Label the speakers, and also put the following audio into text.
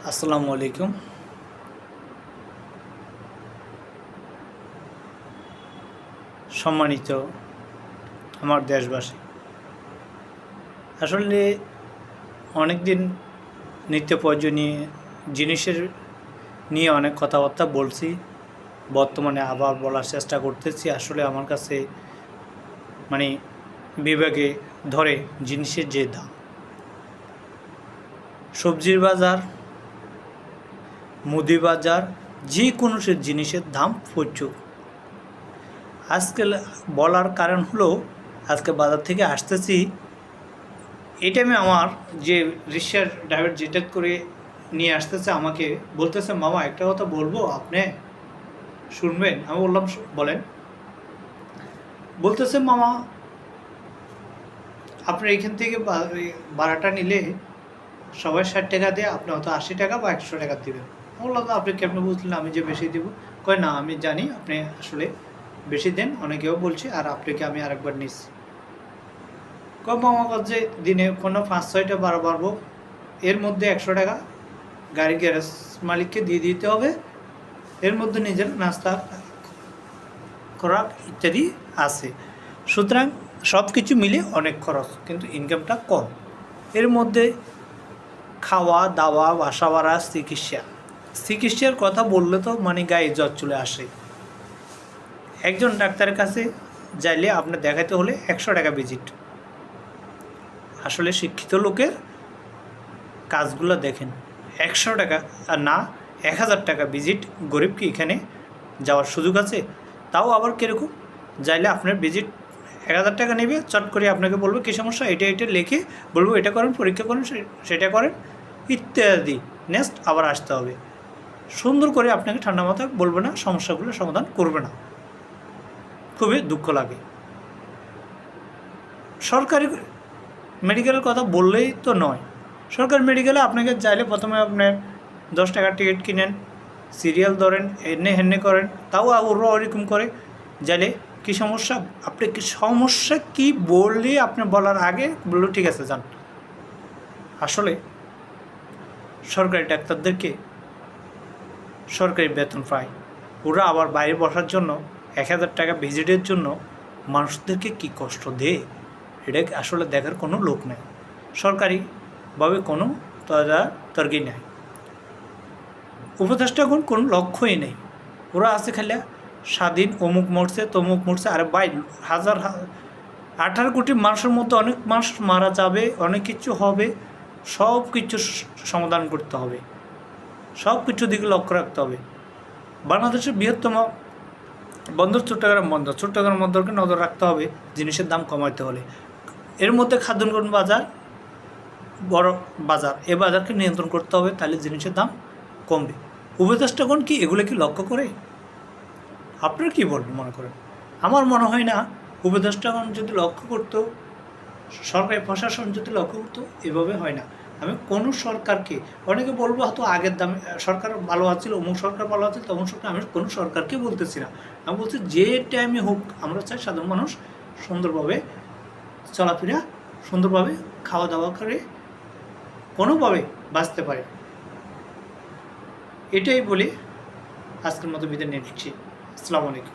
Speaker 1: আসসালামু আলাইকুম। সম্মানিত আমার দেশবাসী, আসলে অনেক দিন নিত্য প্রয়োজনীয় জিনিসের নিয়ে অনেক কথাবার্তা বলছি, বর্তমানে আবার বলার চেষ্টা করতেছি। আসলে আমার কাছে মানে বিভাগে ধরে জিনিসের যে দাম, সবজির বাজার, মুদি বাজার, যে কোনো সে জিনিসের দাম প্রচুর। আজকে বলার কারণ হলো, আজকে বাজার থেকে আসতেছি, এই টাইমে আমার যে রিক্সার ড্রাইভার যেটা করে নিয়ে আসতেছে আমাকে বলতেছে, মামা একটা কথা বলবো, আপনি শুনবেন? আমি বললাম, বলেন। বলতেছে, মামা আপনার এখান থেকে ভাড়াটা নিলে সবাই 60 টাকা দিয়ে আপনি হয়তো 80 টাকা বা 100 টাকা দেবেন। আমি বললাম, আপনি কেমন বুঝলেন আমি যে বেশি দেবো? কয় না, আমি জানি আপনি আসলে বেশি দেন, অনেকেও বলছে, আর আপনাকে আমি আরেকবার নিচ্ছি। কম আমার কাছে দিনে কোনো 5-6টা ভাড়া বাড়বো, এর মধ্যে 100 টাকা গাড়ি গ্যারেজ মালিককে দিয়ে দিতে হবে, এর মধ্যে নিজের নাস্তা খোরাক ইত্যাদি আছে। সুতরাং সব কিছু মিলে অনেক খরচ, কিন্তু ইনকামটা কম। এর মধ্যে খাওয়া দাওয়া, বাসা ভাড়া, চিকিৎসার কথা বললে তো মানে গায়ে জ্বর চলে আসে। একজন ডাক্তারের কাছে যাইলে আপনার দেখাতে হলে 100 টাকা ভিজিট। আসলে শিক্ষিত লোকের কাজগুলো দেখেন, 100 টাকা আর না 1000 টাকা ভিজিট। গরিব কি এখানে যাওয়ার সুযোগ আছে? তাও আবার কীরকম, যাইলে আপনার ভিজিট 1000 টাকা নেবে, চট করে আপনাকে বলবো কী সমস্যা, এটা লিখে বলবো, এটা করেন, পরীক্ষা করেন, সেটা করেন ইত্যাদি। নেক্সট আবার আসতে হবে। সুন্দর করে আপনাকে ঠান্ডা মাথা বলবে না, সমস্যাগুলো সমাধান করবে না। খুবই দুঃখ লাগে। সরকারি মেডিকেলের কথা বললেই তো নয়। সরকারি মেডিকেলে আপনাকে চাইলে প্রথমে আপনার 10 টাকার টিকিট কিনেন, সিরিয়াল ধরেন, এনে হেনে করেন, তাও ওরা ওরকম করে। যাইলে কী সমস্যা, আপনি কি সমস্যা কি বললে আপনি বলার আগে বললো ঠিক আছে যান। আসলে সরকারি ডাক্তারদেরকে সরকারি বেতন পায়, ওরা আবার বাইরে বসার জন্য 1000 টাকা ভিজিটের জন্য মানুষদেরকে কি কষ্ট দেয়, এটা আসলে দেখার কোনো লোক নেই। সরকারিভাবে কোনো তদারকি নেই, উপদেষ্টাগণ কোনো লক্ষ্যই নেই। ওরা আছে খালি স্বাধীন, অমুক মরছে তমুক মরছে। আর 18 কোটি মানুষের মধ্যে অনেক মানুষ মারা যাবে, অনেক কিছু হবে, সব কিছু সমাধান করতে হবে, সব কিছুর দিকে লক্ষ্য রাখতে হবে। বাংলাদেশের বৃহত্তম বন্দর চট্টগ্রাম বন্দরকে নজর রাখতে হবে জিনিসের দাম কমাইতে হলে। এর মধ্যে খাদ্যগুণ বাজার, বড় বাজার, এ বাজারকে নিয়ন্ত্রণ করতে হবে, তাহলে জিনিসের দাম কমবে। উপদেষ্টাগণ কি এগুলো কি লক্ষ্য করে? আপনারা কী বলবেন মনে করেন? আমার মনে হয় না। উপদেষ্টাগণ যদি লক্ষ্য করতো, সরকারি প্রশাসন যদি লক্ষ্য করতো, এভাবে হয় না। আমি কোনো সরকারকে, অনেকে বলবো হয়তো আগের দামে সরকার ভালো আছিল, অমুক সরকার ভালো আছে, তমুক সরকার, আমি কোনো সরকারকে বলতেছি না। আমি বলছি যে টাইমে হোক, আমরা চাই সাধারণ মানুষ সুন্দরভাবে চলাফেরা, সুন্দরভাবে খাওয়া দাওয়া করে কোনোভাবে বাঁচতে পারে। এটাই বলে আজকের মতো বিদায় নিয়ে নিচ্ছি। আসসালামু আলাইকুম।